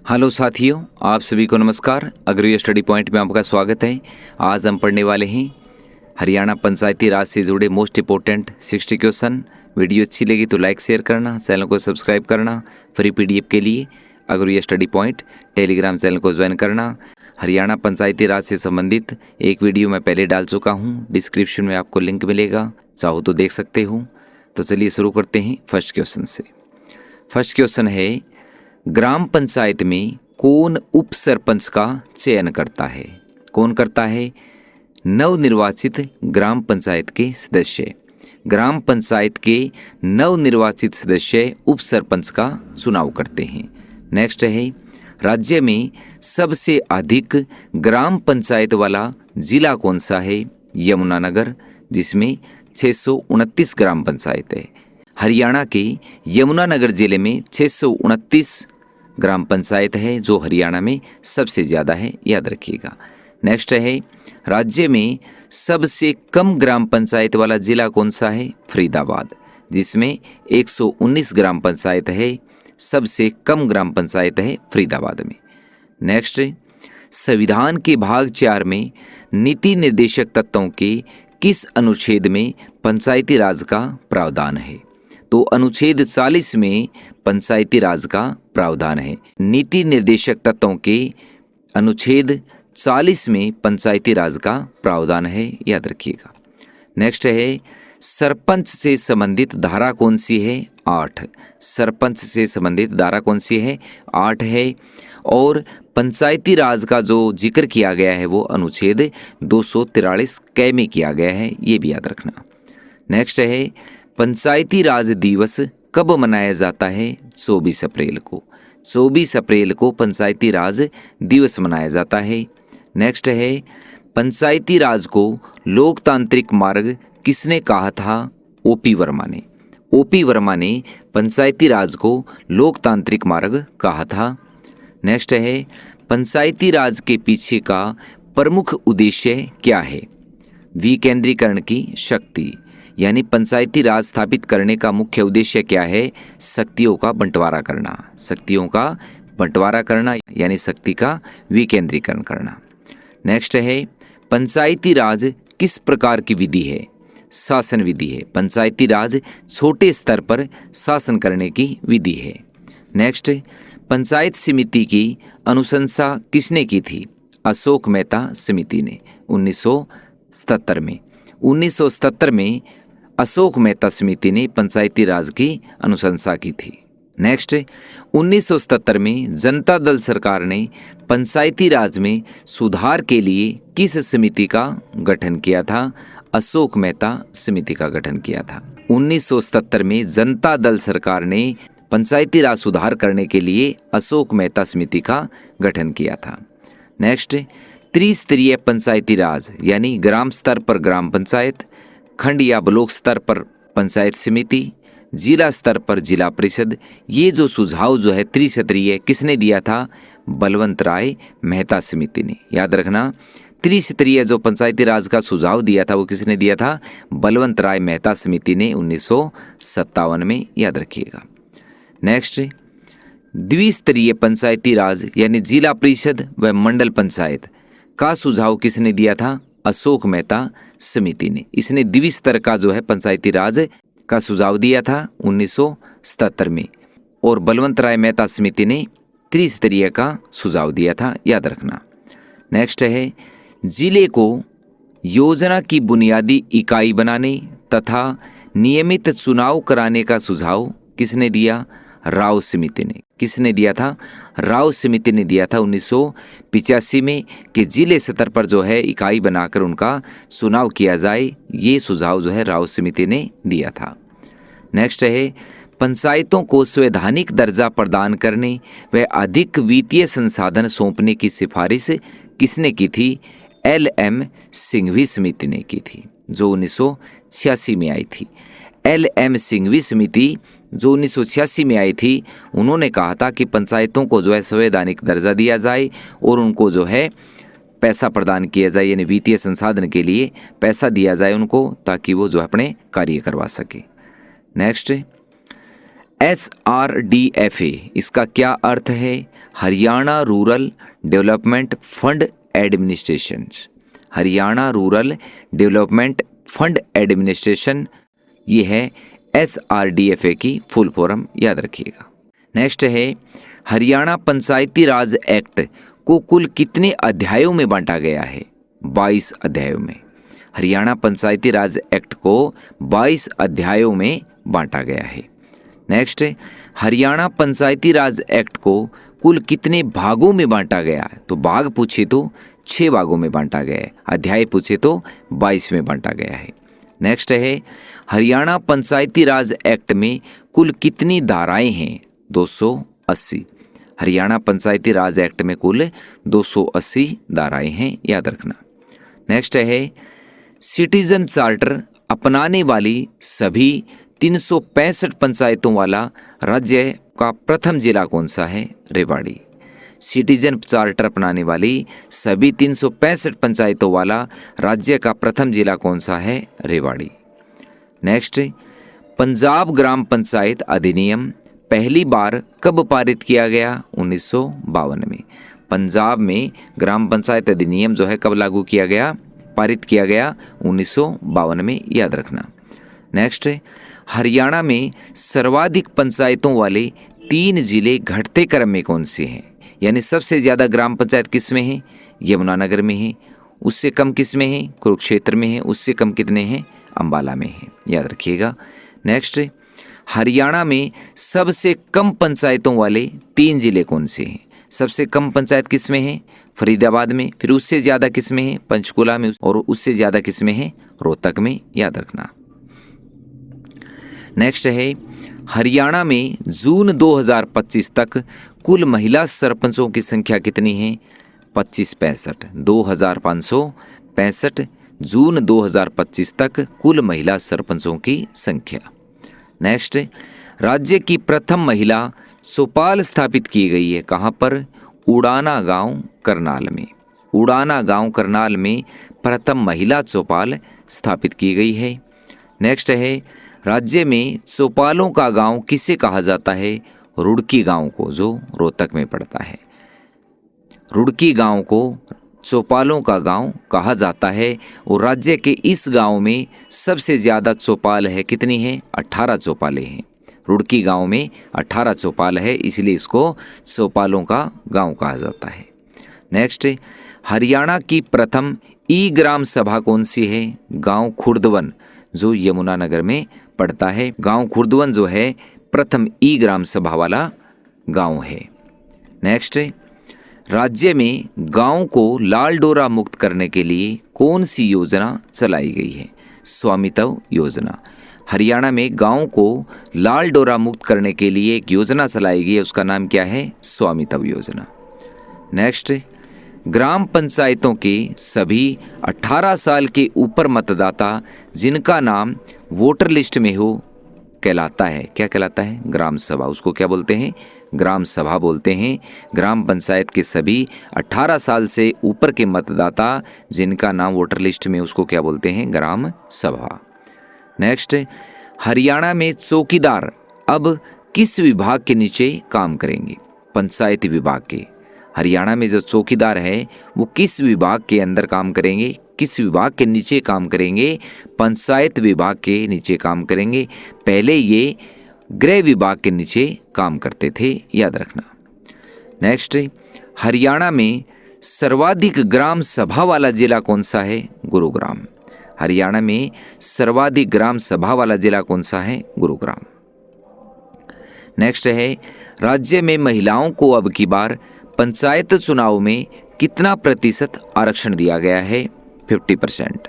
Hello साथियों, आप सभी को नमस्कार। अग्रवी स्टडी पॉइंट में आपका स्वागत है। आज हम पढ़ने वाले हैं हरियाणा पंचायती राज से जुड़े मोस्ट इंपॉर्टेंट 60 क्वेश्चन। वीडियो अच्छी लगी तो लाइक शेयर करना, चैनल को सब्सक्राइब करना। फ्री पीडीएफ के लिए अग्रवी स्टडी पॉइंट टेलीग्राम चैनल को ज्वाइन करना। हरियाणा पंचायती राज से संबंधित एक वीडियो मैं पहले डाल चुका हूँ, डिस्क्रिप्शन में आपको लिंक मिलेगा, चाहो तो देख सकते हो। तो चलिए शुरू करते हैं फर्स्ट क्वेश्चन से। फर्स्ट क्वेश्चन है, ग्राम पंचायत में कौन उप सरपंच का चयन करता है? कौन करता है? नवनिर्वाचित ग्राम पंचायत के सदस्य। ग्राम पंचायत के नवनिर्वाचित सदस्य उप सरपंच का चुनाव करते हैं। नेक्स्ट है, राज्य में सबसे अधिक ग्राम पंचायत वाला जिला कौन सा है? यमुनानगर, जिसमें 629 ग्राम पंचायत है। हरियाणा के यमुनानगर जिले में 629 ग्राम पंचायत है, जो हरियाणा में सबसे ज़्यादा है, याद रखिएगा। नेक्स्ट है, राज्य में सबसे कम ग्राम पंचायत वाला जिला कौन सा है? फरीदाबाद, जिसमें 119 ग्राम पंचायत है। सबसे कम ग्राम पंचायत है फरीदाबाद में। नेक्स्ट, संविधान के भाग 4 में नीति निर्देशक तत्वों के किस अनुच्छेद में पंचायती राज का प्रावधान है? तो अनुच्छेद 40 में पंचायती राज का प्रावधान है। नीति निर्देशक तत्वों के अनुच्छेद 40 में पंचायती राज का प्रावधान है, याद रखिएगा। नेक्स्ट है, सरपंच से संबंधित धारा कौन सी है? 8। सरपंच से संबंधित धारा कौन सी है? 8 है। और पंचायती राज का जो जिक्र किया गया है वो अनुच्छेद 243 क में किया गया है, ये भी याद रखना। नेक्स्ट है, पंचायती राज दिवस कब मनाया जाता है? 24 अप्रैल को। 24 अप्रैल को पंचायती राज दिवस मनाया जाता है। नेक्स्ट है, पंचायती राज को लोकतांत्रिक मार्ग किसने कहा था? ओपी वर्मा ने। ओपी वर्मा ने पंचायती राज को लोकतांत्रिक मार्ग कहा था। नेक्स्ट है, पंचायती राज के पीछे का प्रमुख उद्देश्य क्या है? विकेंद्रीकरण की शक्ति, यानी पंचायती राज स्थापित करने का मुख्य उद्देश्य क्या है? शक्तियों का बंटवारा करना। शक्तियों का बंटवारा करना यानी शक्ति का विकेंद्रीकरण करना। नेक्स्ट है, पंचायती राज किस प्रकार की विधि है? शासन विधि है। पंचायती राज छोटे स्तर पर शासन करने की विधि है। नेक्स्ट, पंचायत समिति की अनुशंसा किसने की थी? अशोक मेहता समिति ने 1977 में। 1977 में अशोक मेहता समिति ने पंचायती राज की अनुशंसा की थी। नेक्स्ट, 1977 में जनता दल सरकार ने पंचायती राज में सुधार के लिए किस समिति का गठन किया था? अशोक मेहता समिति का गठन किया था। 1977 में जनता दल सरकार ने पंचायती राज सुधार करने के लिए अशोक मेहता समिति का गठन किया था। नेक्स्ट, त्रिस्तरीय पंचायती राज यानी ग्राम स्तर पर ग्राम पंचायत, खंड या ब्लॉक स्तर पर पंचायत समिति, जिला स्तर पर जिला परिषद, ये जो सुझाव जो है त्रिस्तरीय किसने दिया था? बलवंत राय मेहता समिति ने। याद रखना, त्रिस्तरीय जो पंचायती राज का सुझाव दिया था वो किसने दिया था? बलवंत राय मेहता समिति ने 1957 में, याद रखिएगा। नेक्स्ट, द्विस्तरीय पंचायती राज यानी जिला परिषद व मंडल पंचायत का सुझाव किसने दिया था? अशोक मेहता समिति ने। इसने द्विस्तर का जो है पंचायती राज का सुझाव दिया था 1977 में, और बलवंत राय मेहता समिति ने त्रिस्तरीय का सुझाव दिया था, याद रखना। नेक्स्ट है, जिले को योजना की बुनियादी इकाई बनाने तथा नियमित चुनाव कराने का सुझाव किसने दिया? राव समिति ने। किसने दिया था? राव समिति ने दिया था 1985 में कि जिले स्तर पर जो है इकाई बनाकर उनका चुनाव किया जाए। ये सुझाव जो है राव समिति ने दिया था। नेक्स्ट है, पंचायतों को संवैधानिक दर्जा प्रदान करने व अधिक वित्तीय संसाधन सौंपने की सिफारिश किसने की थी? LM सिंघवी समिति ने की थी, जो 1986 में आई थी। LM सिंघवी समिति जो 1986 में आई थी, उन्होंने कहा था कि पंचायतों को जो है संवैधानिक दर्जा दिया जाए और उनको जो है पैसा प्रदान किया जाए, यानी वित्तीय संसाधन के लिए पैसा दिया जाए उनको, ताकि वो जो अपने कार्य करवा सके। नेक्स्ट, SRDFA इसका क्या अर्थ है? Haryana rural development fund administration. Haryana rural development fund administration, ये है SRDFA की फुल फॉर्म, याद रखिएगा। नेक्स्ट है, हरियाणा पंचायती राज एक्ट को कुल कितने अध्यायों में बांटा गया है? 22 अध्यायों में। हरियाणा पंचायती राज एक्ट को 22 अध्यायों में बांटा गया है। नेक्स्ट है, हरियाणा पंचायती राज एक्ट को कुल कितने भागों में बांटा गया है? तो भाग पूछे तो 6 भागों में बांटा गया है, अध्याय पूछे तो 22 में बांटा गया है। नेक्स्ट है, हरियाणा पंचायती राज एक्ट में कुल कितनी धाराएं हैं? 280। हरियाणा पंचायती राज एक्ट में कुल 280 धाराएं हैं, याद रखना। नेक्स्ट है, सिटीजन चार्टर अपनाने वाली सभी 365 पंचायतों वाला राज्य का प्रथम जिला कौन सा है? रेवाड़ी। सिटीजन चार्टर अपनाने वाली सभी 365 पंचायतों वाला राज्य का प्रथम जिला कौन सा है? रेवाड़ी। नेक्स्ट, पंजाब ग्राम पंचायत अधिनियम पहली बार कब पारित किया गया? 1952 में। पंजाब में ग्राम पंचायत अधिनियम जो है कब लागू किया गया, पारित किया गया? 1952 में, याद रखना। नेक्स्ट, हरियाणा में सर्वाधिक पंचायतों वाले 3 जिले घटते क्रम में कौन से हैं? यानी सबसे ज़्यादा ग्राम पंचायत किस में है? यमुनानगर में है। उससे कम किस में है? कुरुक्षेत्र में है। उससे कम कितने हैं? अंबाला में है, याद रखिएगा। नेक्स्ट, हरियाणा में सबसे कम पंचायतों वाले 3 जिले कौन से हैं? सबसे कम पंचायत किस में है? फरीदाबाद में। फिर उससे ज़्यादा किस में है? पंचकुला में। और उससे ज़्यादा किस में है? रोहतक में, याद रखना। नेक्स्ट है, हरियाणा में जून 2025 तक कुल महिला सरपंचों की संख्या कितनी है? 2565। 2565 जून 2025 तक कुल महिला सरपंचों की संख्या। नेक्स्ट, राज्य की प्रथम महिला चौपाल स्थापित की गई है कहाँ पर? उड़ाना गांव करनाल में। उड़ाना गांव करनाल में प्रथम महिला चौपाल स्थापित की गई है। नेक्स्ट है, राज्य में चौपालों का गांव किसे कहा जाता है? रुड़की गांव को, जो रोहतक में पड़ता है। रुड़की गांव को चौपालों का गांव कहा जाता है। और राज्य के इस गांव में सबसे ज़्यादा चौपाल है, कितनी है? 18 चौपालें हैं। रुड़की गांव में 18 चौपाल है, इसलिए इसको चौपालों का गांव कहा जाता है। नेक्स्ट, हरियाणा की प्रथम ई ग्राम सभा कौन सी है? गांव खुर्दवन, जो यमुनानगर में पड़ता है। गांव खुर्दवन जो है प्रथम ई ग्राम सभा वाला गांव है। नेक्स्ट, राज्य में गांव को लाल डोरा मुक्त करने के लिए कौन सी योजना चलाई गई है? स्वामित्व योजना। हरियाणा में गांव को लाल डोरा मुक्त करने के लिए एक योजना चलाई गई है, उसका नाम क्या है? स्वामित्व योजना। नेक्स्ट, ग्राम पंचायतों के सभी 18 साल के ऊपर मतदाता जिनका नाम वोटर लिस्ट में हो कहलाता है, क्या कहलाता है? ग्राम सभा। उसको क्या बोलते हैं? ग्राम सभा बोलते हैं। ग्राम पंचायत के सभी 18 साल से ऊपर के मतदाता जिनका नाम वोटर लिस्ट में, उसको क्या बोलते हैं? ग्राम सभा। नेक्स्ट, हरियाणा में चौकीदार अब किस विभाग के नीचे काम करेंगे? पंचायती विभाग के। हरियाणा में जो चौकीदार है वो किस विभाग के अंदर काम करेंगे? किस विभाग के नीचे काम करेंगे? पंचायत विभाग के नीचे काम करेंगे। पहले ये गृह विभाग के नीचे काम करते थे, याद रखना। नेक्स्ट, हरियाणा में सर्वाधिक ग्राम सभा वाला जिला कौन सा है? गुरुग्राम। हरियाणा में सर्वाधिक ग्राम सभा वाला जिला कौन सा है? गुरुग्राम। नेक्स्ट है, राज्य में महिलाओं को अब की बार पंचायत चुनाव में कितना प्रतिशत आरक्षण दिया गया है? 50%।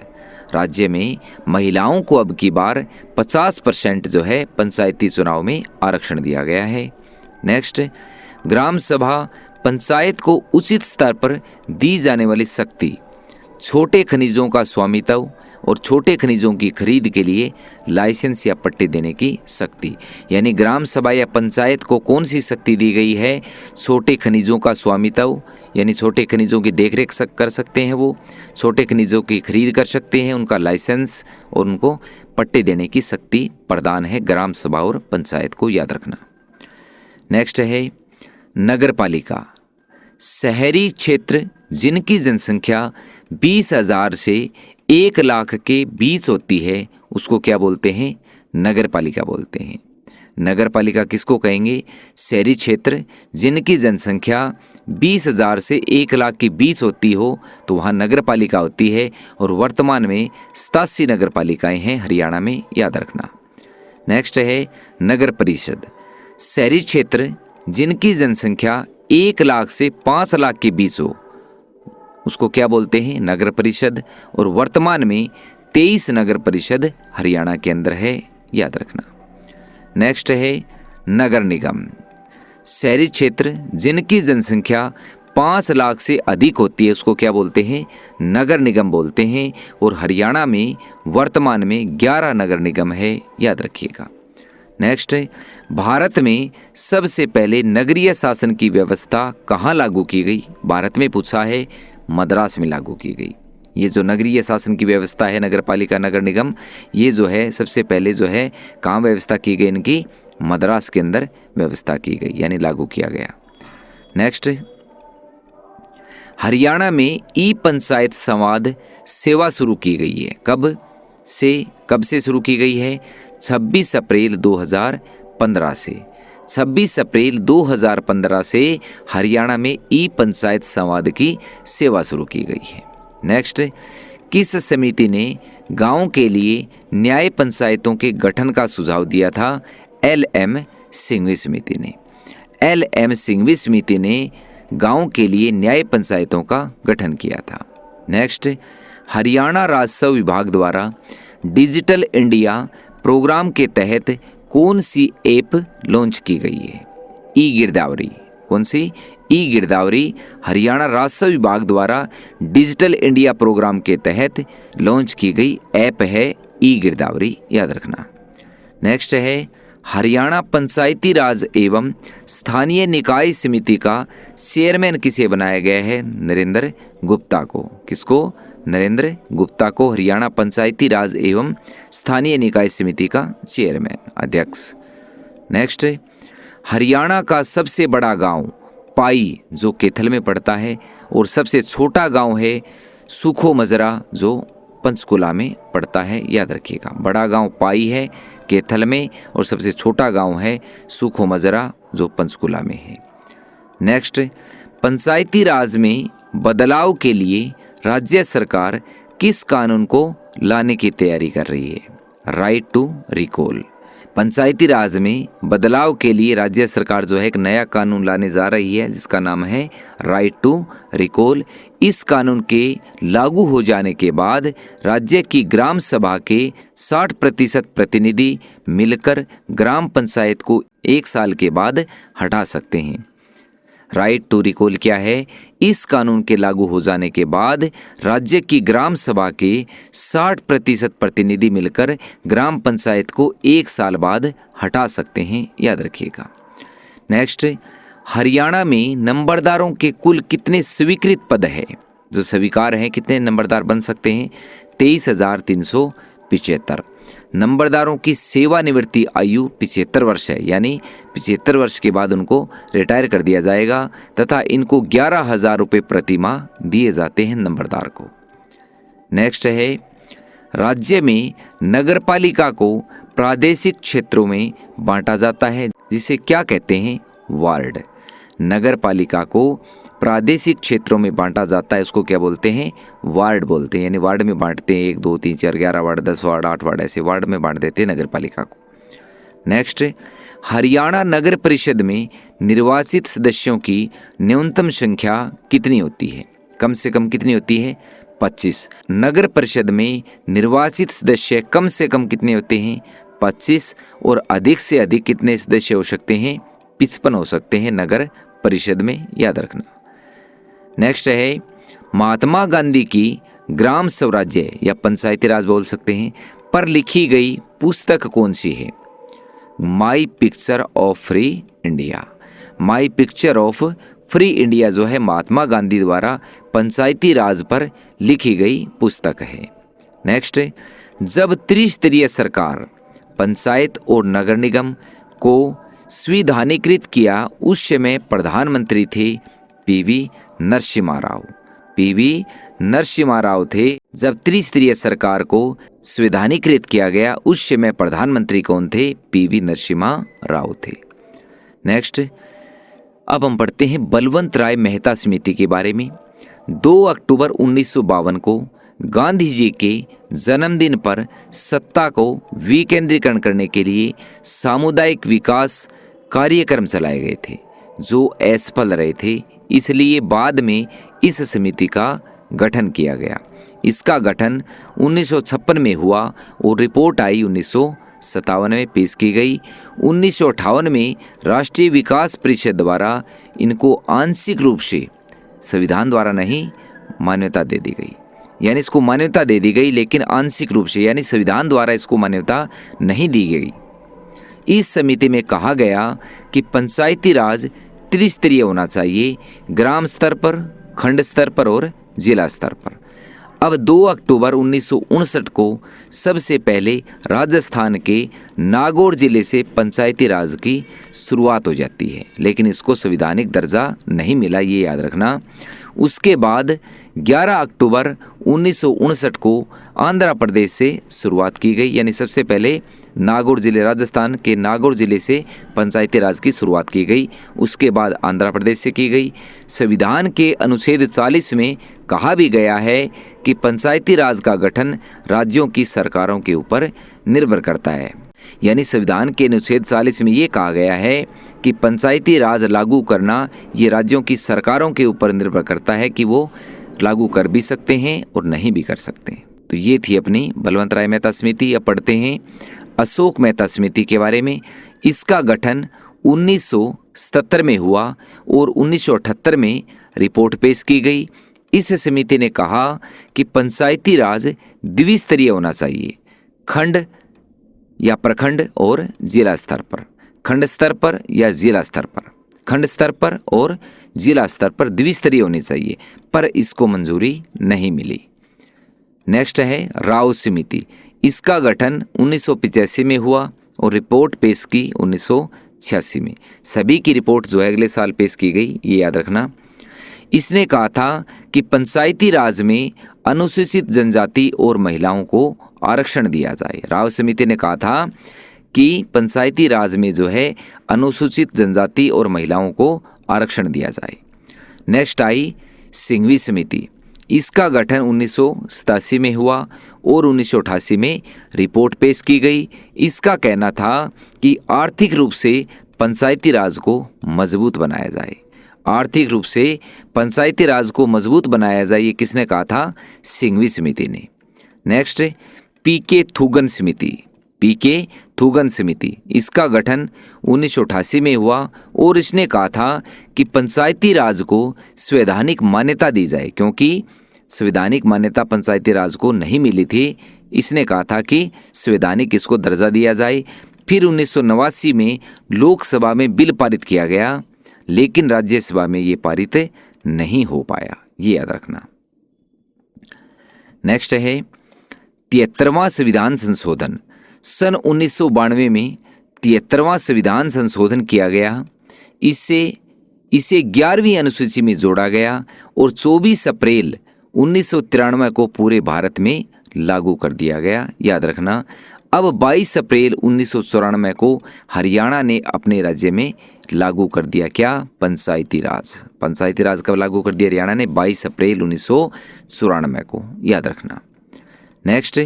राज्य में महिलाओं को अब की बार 50% जो है पंचायती चुनाव में आरक्षण दिया गया है। नेक्स्ट, ग्राम सभा पंचायत को उचित स्तर पर दी जाने वाली शक्ति, छोटे खनिजों का स्वामित्व और छोटे खनिजों की खरीद के लिए लाइसेंस या पट्टे देने की शक्ति। यानी ग्राम सभा या पंचायत को कौन सी शक्ति दी गई है? छोटे खनिजों का स्वामित्व यानी छोटे खनिजों की देखरेख कर सकते हैं, वो छोटे खनिजों की खरीद कर सकते हैं, उनका लाइसेंस और उनको पट्टे देने की शक्ति प्रदान है ग्राम सभा और पंचायत को, याद रखना। नेक्स्ट है नगर पालिका। शहरी क्षेत्र जिनकी जनसंख्या 20,000 से 1 लाख के बीच होती है उसको क्या बोलते हैं? नगर पालिका बोलते हैं। नगर पालिका किसको कहेंगे? शहरी क्षेत्र जिनकी जनसंख्या 20,000 से 1 लाख के बीच होती हो तो वहाँ नगर पालिका होती है, और वर्तमान में 87 नगर पालिकाएँ हैं हरियाणा में, याद रखना। नेक्स्ट है नगर परिषद। शहरी क्षेत्र जिनकी जनसंख्या 1 लाख से 5 लाख के बीच हो उसको क्या बोलते हैं? नगर परिषद, और वर्तमान में 23 नगर परिषद हरियाणा के अंदर है, याद रखना। नेक्स्ट है नगर निगम। शहरी क्षेत्र जिनकी जनसंख्या 5 लाख से अधिक होती है उसको क्या बोलते हैं? नगर निगम बोलते हैं, और हरियाणा में वर्तमान में 11 नगर निगम है, याद रखिएगा। नेक्स्ट है भारत में सबसे पहले नगरीय शासन की व्यवस्था कहाँ लागू की गई? भारत में पूछा है, मद्रास में लागू की गई। ये जो नगरीय शासन की व्यवस्था है, नगर पालिका, नगर निगम, ये जो है सबसे पहले जो है कहाँ व्यवस्था की गई? इनकी मद्रास के अंदर व्यवस्था की गई, यानी लागू किया गया। नेक्स्ट, हरियाणा में ई पंचायत संवाद सेवा शुरू की गई है। कब से शुरू की गई है? 26 अप्रैल 2015 से। 26 अप्रैल 2015 से हरियाणा में ई पंचायत संवाद की सेवा शुरू की गई है। नेक्स्ट, किस समिति ने गांव के लिए न्याय पंचायतों के गठन का सुझाव दिया था? LM सिंघवी समिति ने। LM सिंघवी समिति ने गांव के लिए न्याय पंचायतों का गठन किया था। नेक्स्ट, हरियाणा राजस्व विभाग द्वारा डिजिटल इंडिया प्रोग्राम के तहत कौन सी ऐप लॉन्च की गई है? ई गिरदावरी। कौन सी? ई गिरदावरी हरियाणा राजस्व विभाग द्वारा डिजिटल इंडिया प्रोग्राम के तहत लॉन्च की गई ऐप है ई गिरदावरी, याद रखना। नेक्स्ट है हरियाणा पंचायती राज एवं स्थानीय निकाय समिति का चेयरमैन किसे बनाया गया है? नरेंद्र गुप्ता को। किसको? नरेंद्र गुप्ता को हरियाणा पंचायती राज एवं स्थानीय निकाय समिति का चेयरमैन, अध्यक्ष। नेक्स्ट, हरियाणा का सबसे बड़ा गांव पाई जो कैथल में पड़ता है, और सबसे छोटा गांव है सुखो मजरा जो पंचकुला में पड़ता है, याद रखिएगा। बड़ा गांव पाई है कैथल में, और सबसे छोटा गांव है सुखो मजरा जो पंचकुला में है। नेक्स्ट, पंचायती राज में बदलाव के लिए राज्य सरकार किस कानून को लाने की तैयारी कर रही है? Right to recall. Panchayati Raj में बदलाव के लिए राज्य सरकार जो है एक नया कानून लाने जा रही है जिसका नाम है राइट टू रिकॉल। इस कानून के लागू हो जाने के बाद राज्य की ग्राम सभा के 60% प्रतिनिधि मिलकर ग्राम पंचायत को 1 साल के बाद हटा सकते हैं। राइट टू रिकॉल क्या है? इस कानून के लागू हो जाने के बाद राज्य की ग्राम सभा के 60% प्रतिनिधि मिलकर ग्राम पंचायत को 1 साल बाद हटा सकते हैं, याद रखिएगा। नेक्स्ट, हरियाणा में नंबरदारों के कुल कितने स्वीकृत पद है? जो स्वीकार हैं, कितने नंबरदार बन सकते हैं? 23,375। नंबरदारों की सेवानिवृत्ति आयु 75 वर्ष है, यानी 75 वर्ष के बाद उनको रिटायर कर दिया जाएगा, तथा इनको 11,000 रुपये प्रति माह दिए जाते हैं नंबरदार को। नेक्स्ट है, राज्य में नगरपालिका को प्रादेशिक क्षेत्रों में बांटा जाता है, जिसे क्या कहते हैं? वार्ड। नगरपालिका को प्रादेशिक क्षेत्रों में बांटा जाता है, उसको क्या बोलते हैं? वार्ड बोलते हैं। यानी वार्ड में बांटते हैं, 1, 2, 3, 4, 11 वार्ड, 10 वार्ड, 8 वार्ड, ऐसे वार्ड में बांट देते हैं नगरपालिका को। नेक्स्ट, हरियाणा नगर परिषद में निर्वाचित सदस्यों की न्यूनतम संख्या कितनी होती है? कम से कम कितनी होती है? 25। नगर परिषद में निर्वाचित सदस्य कम से कम कितने होते हैं? 25, और अधिक से अधिक कितने सदस्य हो सकते हैं? 55 हो सकते हैं नगर परिषद में, याद रखना। नेक्स्ट है, महात्मा गांधी की ग्राम स्वराज्य या पंचायती राज बोल सकते हैं पर लिखी गई पुस्तक कौन सी है? My picture of free India. My picture of free India जो है महात्मा गांधी द्वारा पंचायती राज पर लिखी गई पुस्तक है। नेक्स्ट, जब त्रिस्तरीय सरकार पंचायत और नगर निगम को संविधानीकृत किया उस समय प्रधानमंत्री थे पीवी नरसिम्हा राव। पीवी नरसिम्हा राव थे। जब त्रिस्तरीय सरकार को संविधानीकृत किया गया उस समय प्रधानमंत्री कौन थे? पीवी नरसिम्हा राव थे। नेक्स्ट, अब हम पढ़ते हैं बलवंत राय मेहता समिति के बारे में। 2 अक्टूबर 1952 को गांधी जी के जन्मदिन पर सत्ता को विकेंद्रीकरण करने के लिए सामुदायिक विकास कार्यक्रम चलाए गए थे जो असफल रहे थे, इसलिए बाद में इस समिति का गठन किया गया। इसका गठन 1956 में हुआ और रिपोर्ट आई 1957 में पेश की गई। 1958 में राष्ट्रीय विकास परिषद द्वारा इनको आंशिक रूप से, संविधान द्वारा नहीं, मान्यता दे दी गई। यानी इसको मान्यता दे दी गई लेकिन आंशिक रूप से, यानी संविधान द्वारा इसको मान्यता नहीं दी गई। इस समिति में कहा गया कि पंचायती राज त्रिस्तरीय होना चाहिए, ग्राम स्तर पर, खंड स्तर पर और जिला स्तर पर। अब 2 अक्टूबर 1959 को सबसे पहले राजस्थान के नागौर जिले से पंचायती राज की शुरुआत हो जाती है, लेकिन इसको संवैधानिक दर्जा नहीं मिला, ये याद रखना। उसके बाद 11 अक्टूबर 1959 को आंध्र प्रदेश से शुरुआत की गई, यानी सबसे पहले नागौर जिले, राजस्थान के नागौर जिले से पंचायती राज की शुरुआत की गई। उसके बाद आंध्र प्रदेश से की गई। संविधान के अनुच्छेद 40 में कहा भी गया है कि पंचायती राज का गठन राज्यों की सरकारों के ऊपर निर्भर करता है। यानी संविधान के अनुच्छेद 40 में ये कहा गया है कि पंचायती राज लागू करना ये राज्यों की सरकारों के ऊपर निर्भर करता है कि वो लागू कर भी सकते हैं और नहीं भी कर सकते। तो ये थी अपनी बलवंत राय मेहता समिति। अब पढ़ते हैं अशोक मेहता समिति के बारे में। इसका गठन 1977 में हुआ और 1978 में रिपोर्ट पेश की गई। इस समिति ने कहा कि पंचायती राज द्विस्तरीय होना चाहिए, खंड या प्रखंड और जिला स्तर पर, खंड स्तर पर या जिला स्तर पर, खंड स्तर पर और जिला स्तर पर द्विस्तरीय होनी चाहिए, पर इसको मंजूरी नहीं मिली। नेक्स्ट है राव समिति। इसका गठन 1985 में हुआ और रिपोर्ट पेश की 1986 में। सभी की रिपोर्ट जो है अगले साल पेश की गई, ये याद रखना। इसने कहा था कि पंचायती राज में अनुसूचित जनजाति और महिलाओं को आरक्षण दिया जाए। राव समिति ने कहा था कि पंचायती राज में जो है अनुसूचित जनजाति और महिलाओं को आरक्षण दिया जाए। नेक्स्ट आई सिंघवी समिति। इसका गठन 1987 में हुआ और 1988 में रिपोर्ट पेश की गई। इसका कहना था कि आर्थिक रूप से पंचायती राज को मजबूत बनाया जाए। आर्थिक रूप से पंचायती राज को मजबूत बनाया जाए, ये किसने कहा था? सिंघवी समिति ने। नेक्स्ट पीके थूगन समिति। पीके थूगन समिति। इसका गठन 1988 में हुआ और इसने कहा था कि पंचायती राज को संवैधानिक मान्यता दी जाए, क्योंकि संवैधानिक मान्यता पंचायती राज को नहीं मिली थी। इसने कहा था कि संवैधानिक इसको दर्जा दिया जाए। फिर 1989 में लोकसभा में बिल पारित किया गया, लेकिन राज्यसभा में ये पारित नहीं हो पाया, ये याद रखना। नेक्स्ट है 73वां संविधान संशोधन। सन 1992 में 73वां संविधान संशोधन किया गया। इसे 11वीं अनुसूची में जोड़ा गया और 24 अप्रैल 1993 को पूरे भारत में लागू कर दिया गया, याद रखना। अब 22 अप्रैल 1994 को हरियाणा ने अपने राज्य में लागू कर दिया क्या? पंचायती राज। पंचायती राज कब लागू कर दिया हरियाणा ने? 22 अप्रैल 1994 को, याद रखना। नेक्स्ट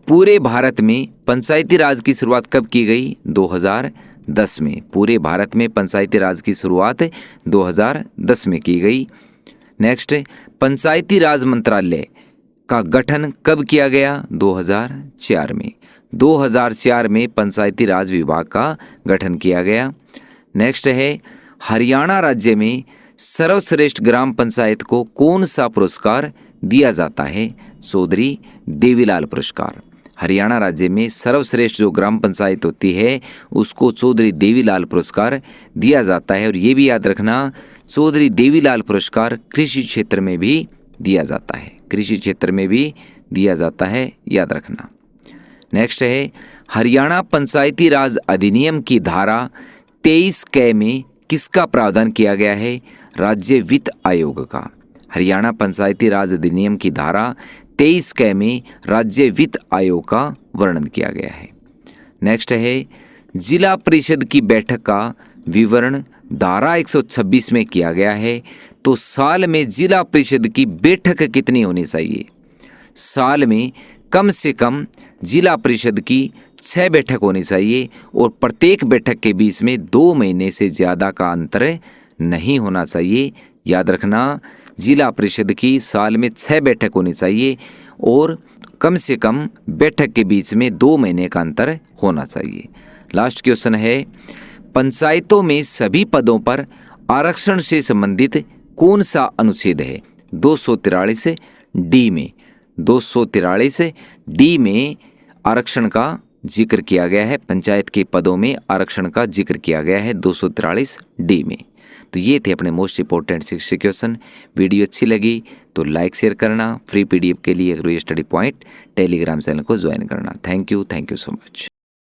पूरे भारत में पंचायती राज की शुरुआत कब की गई? 2010 में। पूरे भारत में पंचायती राज की शुरुआत 2010 में की गई। नेक्स्ट पंचायती राज मंत्रालय का गठन कब किया गया? 2004 में। 2004 में पंचायती राज विभाग का गठन किया गया। नेक्स्ट है हरियाणा राज्य में सर्वश्रेष्ठ ग्राम पंचायत को कौन सा पुरस्कार दिया जाता है? चौधरी देवीलाल पुरस्कार। हरियाणा राज्य में सर्वश्रेष्ठ जो ग्राम पंचायत होती है उसको चौधरी देवीलाल पुरस्कार दिया जाता है। और ये भी याद रखना, चौधरी देवीलाल पुरस्कार कृषि क्षेत्र में भी दिया जाता है, कृषि क्षेत्र में भी दिया जाता है, याद रखना। नेक्स्ट है हरियाणा पंचायती राज अधिनियम की धारा 23 क में किसका प्रावधान किया गया है? राज्य वित्त आयोग का। हरियाणा पंचायती राज अधिनियम की धारा 23 क में राज्य वित्त आयोग का वर्णन किया गया है। नेक्स्ट है जिला परिषद की बैठक का विवरण धारा 126 में किया गया है, तो साल में जिला परिषद की बैठक कितनी होनी चाहिए? साल में कम से कम जिला परिषद की 6 बैठक होनी चाहिए और प्रत्येक बैठक के बीच में 2 महीने से ज़्यादा का अंतर नहीं होना चाहिए। याद रखना, जिला परिषद की साल में 6 बैठक होनी चाहिए और कम से कम बैठक के बीच में 2 महीने का अंतर होना चाहिए। लास्ट क्वेश्चन है पंचायतों में सभी पदों पर आरक्षण से संबंधित कौन सा अनुच्छेद है? 243 डी में, 243 डी में आरक्षण का जिक्र किया गया है। पंचायत के पदों में आरक्षण का जिक्र किया गया है 243 डी में। तो ये थे अपने मोस्ट इंपॉर्टेंट 60 क्वेश्चन। वीडियो अच्छी लगी तो लाइक शेयर करना। फ्री पीडीएफ के लिए अग्रवी स्टडी पॉइंट टेलीग्राम चैनल को ज्वाइन करना। Thank you so much.